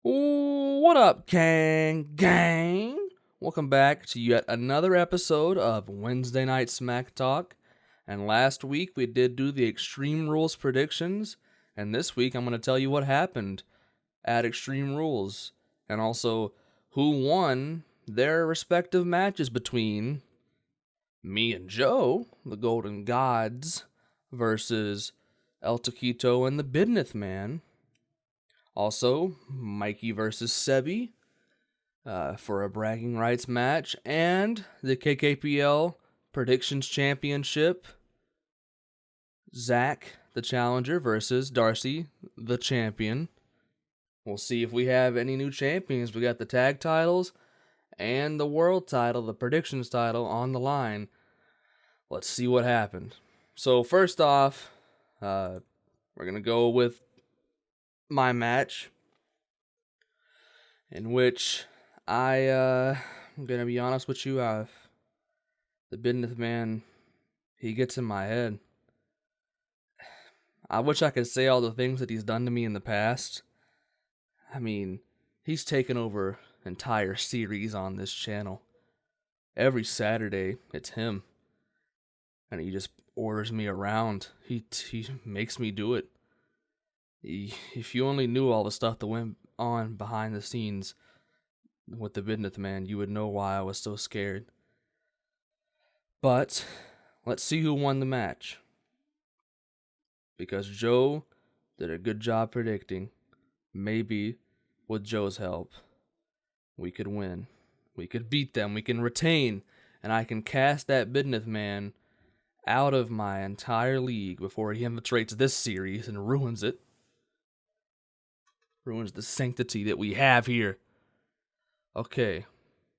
What up, Kang Gang? Welcome back to yet another episode of Wednesday Night SmackTalk. And last week we did do the Extreme Rules predictions, and this week I'm going to tell you what happened at Extreme Rules, and also who won their respective matches between me and Joe, the Golden Gods, versus El Taquito and the Bidnith Man. Also, Mikey versus Sebi for a bragging rights match, and the KKPL Predictions Championship. Zach, the challenger, versus Darcy, the champion. We'll see if we have any new champions. We got the tag titles and the world title, the predictions title, on the line. Let's see what happened. So first off, we're going to go with my match, in which I'm gonna be honest with you, the Bidnith Man, he gets in my head. I wish I could say all the things that he's done to me in the past. I mean, he's taken over entire series on this channel. Every Saturday, it's him, and he just orders me around. He makes me do it. If you only knew all the stuff that went on behind the scenes with the Bidnith Man, you would know why I was so scared. But let's see who won the match, because Joe did a good job predicting. Maybe with Joe's help, we could win. We could beat them. We can retain, and I can cast that Bidnith Man out of my entire league before he infiltrates this series and ruins it. Ruins the sanctity that we have here. Okay,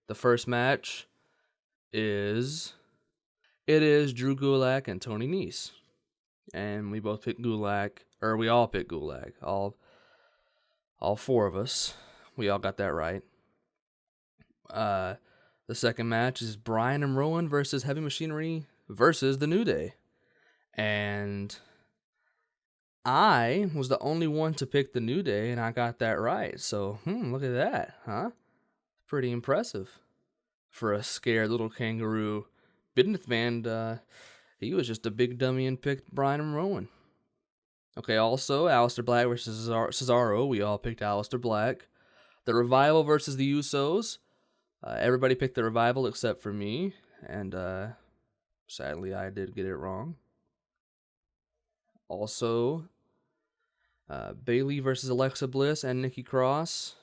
the first match is Drew Gulak and Tony Nese, and we both picked Gulak, or we all picked Gulak. All four of us, we all got that right. The second match is Brian and Rowan versus Heavy Machinery versus the New Day, and I was the only one to pick the New Day, and I got that right. So, look at that, huh? Pretty impressive for a scared little kangaroo. Bidnith Man, he was just a big dummy and picked Brian and Rowan. Okay, also, Aleister Black versus Cesaro. We all picked Aleister Black. The Revival versus the Usos. Everybody picked the Revival except for me, and sadly, I did get it wrong. Also, Bayley versus Alexa Bliss and Nikki Cross.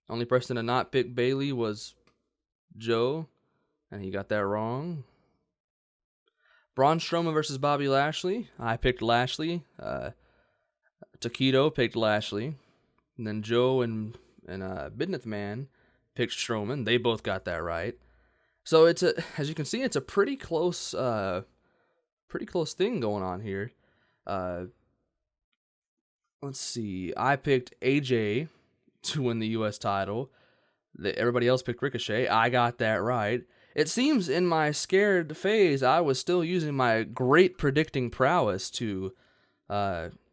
Only person to not pick Bayley was Joe, and he got that wrong. Braun Strowman versus Bobby Lashley. I picked Lashley. Taquito picked Lashley. And then Joe and Bidnith Man picked Strowman. They both got that right. So as you can see, it's a pretty close thing going on here. Let's see. I picked AJ to win the U.S. title. Everybody else picked Ricochet. I got that right. It seems in my scared phase, I was still using my great predicting prowess to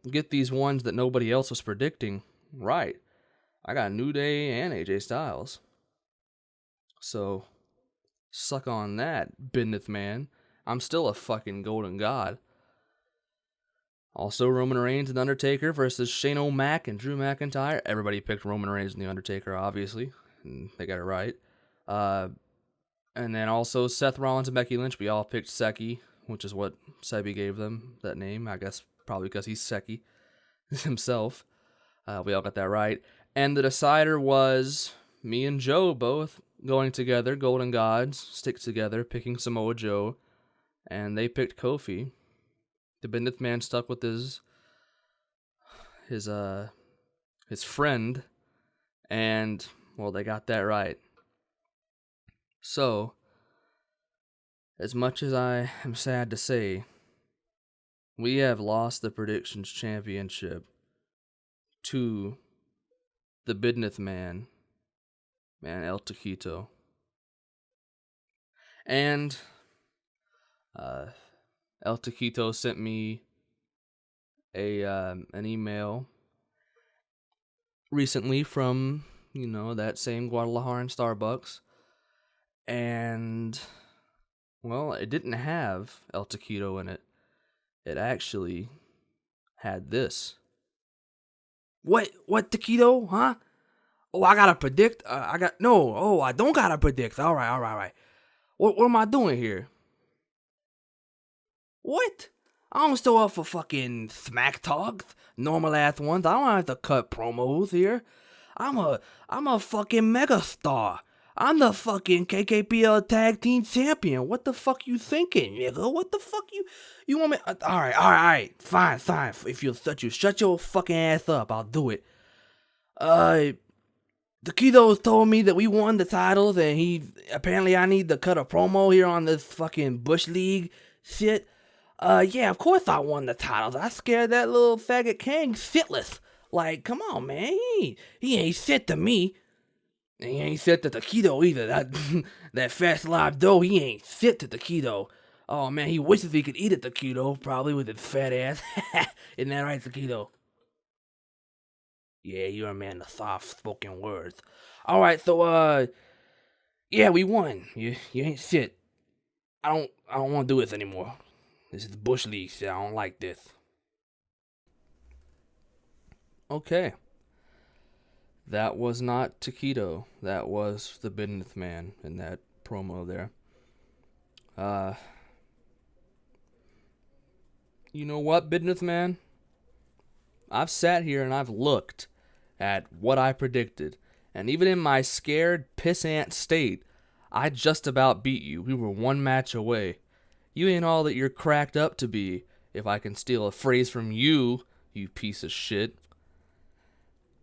get these ones that nobody else was predicting right. I got New Day and AJ Styles. So, suck on that, Bidnith Man. I'm still a fucking golden god. Also, Roman Reigns and Undertaker versus Shane O'Mac and Drew McIntyre. Everybody picked Roman Reigns and The Undertaker, obviously. And they got it right. And then also Seth Rollins and Becky Lynch. We all picked Seki, which is what Sebi gave them, that name. I guess probably because he's Seki himself. We all got that right. And the decider was me and Joe both going together. Golden Gods stick together, picking Samoa Joe. And they picked Kofi. The Bidnith Man stuck with his friend, and well, they got that right. So, as much as I am sad to say, we have lost the Predictions Championship to the Bidnith Man, El Taquito. And El Taquito sent me an email recently from, that same Guadalajaran Starbucks. And, well, it didn't have El Taquito in it. It actually had this. What taquito, huh? Oh, I gotta predict. I don't gotta predict. All right. What am I doing here? What? I don't still up for fucking smack talk, normal ass ones. I don't have to cut promos here. I'm a fucking mega star. I'm the fucking KKPL tag team champion. What the fuck you thinking, nigga? What the fuck you want me? All right, fine. If you shut your fucking ass up, I'll do it. Taquitos told me that we won the titles, and apparently I need to cut a promo here on this fucking Bush League shit. Yeah, of course I won the titles. I scared that little faggot Kang shitless. Like, come on, man, he ain't shit to me. He ain't shit to Taquito either. That fat slob dough, he ain't shit to Taquito. Oh man, he wishes he could eat a Taquito, probably with his fat ass. Isn't that right, Taquito? Yeah, you're a man of soft-spoken words. All right, so yeah, we won. You ain't shit. I don't want to do this anymore. This is Bush League shit. I don't like this. Okay. That was not Taquito. That was the business man in that promo there. You know what, businessman? I've sat here and I've looked at what I predicted, and even in my scared pissant state, I just about beat you. We were one match away. You ain't all that you're cracked up to be, if I can steal a phrase from you, you piece of shit.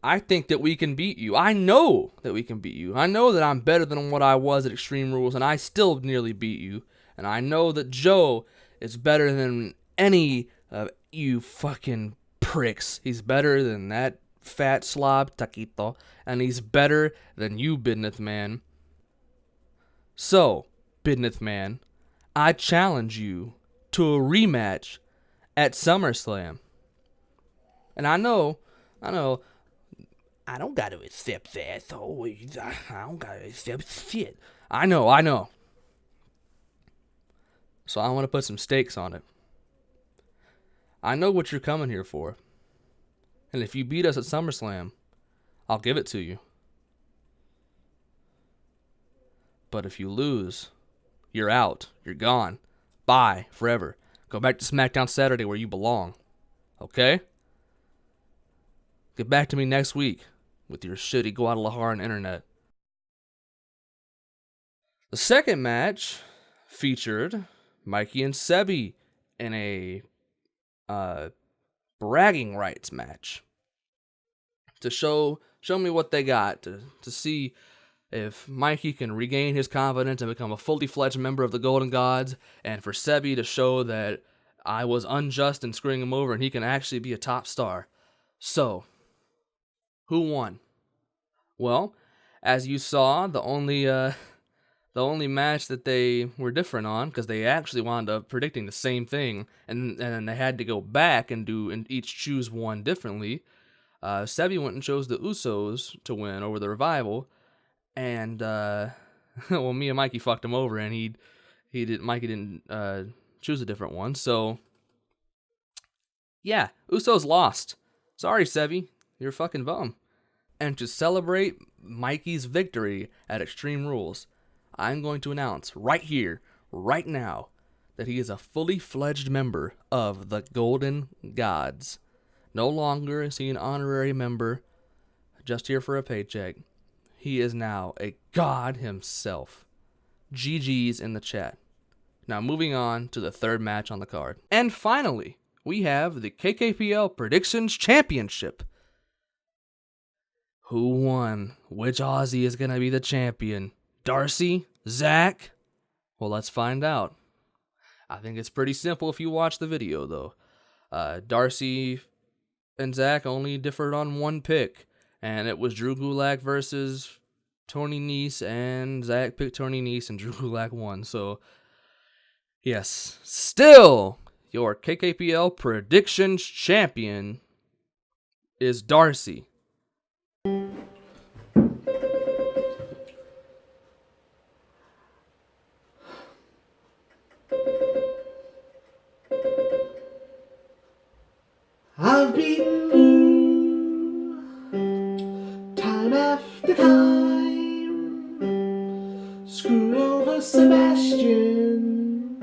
I think that we can beat you. I know that we can beat you. I know that I'm better than what I was at Extreme Rules, and I still nearly beat you. And I know that Joe is better than any of you fucking pricks. He's better than that fat slob Taquito, and he's better than you, businessman. So, businessman, I challenge you to a rematch at SummerSlam. And I know, I don't gotta accept that. So I don't gotta accept shit. I know. So I want to put some stakes on it. I know what you're coming here for. And if you beat us at SummerSlam, I'll give it to you. But if you lose, you're out. You're gone. Bye. Forever. Go back to SmackDown Saturday where you belong. Okay? Get back to me next week with your shitty Guadalajaran internet. The second match featured Mikey and Sebi in a bragging rights match to show me what they got, to see if Mikey can regain his confidence and become a fully fledged member of the Golden Gods, and for Sebi to show that I was unjust in screwing him over and he can actually be a top star. So, who won? Well, as you saw, the only match that they were different on, because they actually wound up predicting the same thing, and they had to go back and each choose one differently. Sebi went and chose the Usos to win over the Revival, and well, me and Mikey fucked him over, and Mikey didn't choose a different one. So yeah, Usos lost. Sorry, Sebi, you're a fucking bum. And to celebrate Mikey's victory at Extreme Rules, I'm going to announce right here, right now, that he is a fully fledged member of the Golden Gods. No longer is he an honorary member, just here for a paycheck. He is now a god himself. GG's in the chat. Now moving on to the third match on the card. And finally, we have the KKPL Predictions Championship. Who won? Which Aussie is going to be the champion? Darcy? Zach? Well, let's find out. I think it's pretty simple if you watch the video, though. Darcy and Zach only differed on one pick, and it was Drew Gulak versus Tony Nese, and Zach picked Tony Nese, and Drew Gulak won. So, yes, still, your KKPL Predictions champion is Darcy. I've beaten you time after time, screwed over Sebastian,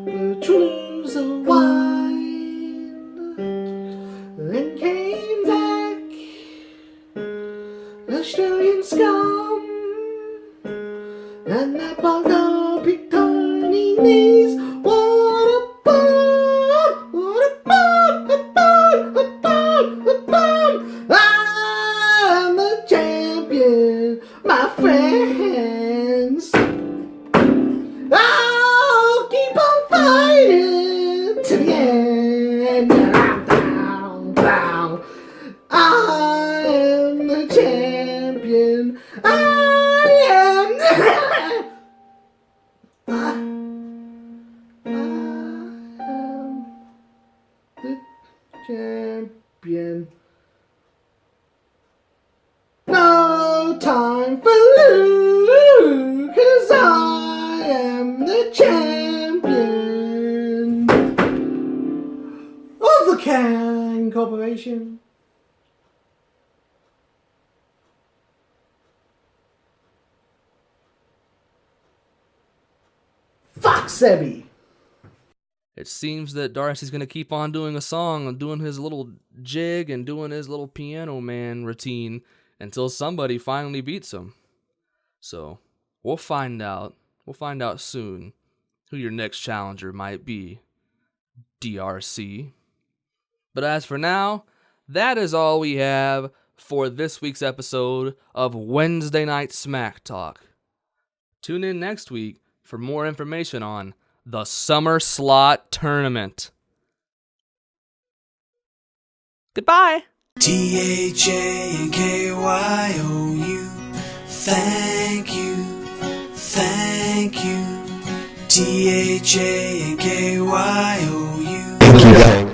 the true loser wine, then came back, Australian scum, and that bugger picked turning knees. What a bum! What a bum! A bum! A bum! A bum! I'm the champion, my friends. I'll keep on fighting to the end. I'm down, down. I am the champion. I am the champion. No time for lose, 'cause I am the champion of the Kang Korporation. Fuck Sebi! It seems that Darcy's going to keep on doing a song and doing his little jig and doing his little piano man routine until somebody finally beats him. So, we'll find out. We'll find out soon who your next challenger might be, DRC. But as for now, that is all we have for this week's episode of Wednesday Night SmackTalk. Tune in next week for more information on the Summer Slot Tournament. Goodbye. THANKYOU, thank you, thank you. THANKYOU. Thank you, Kang.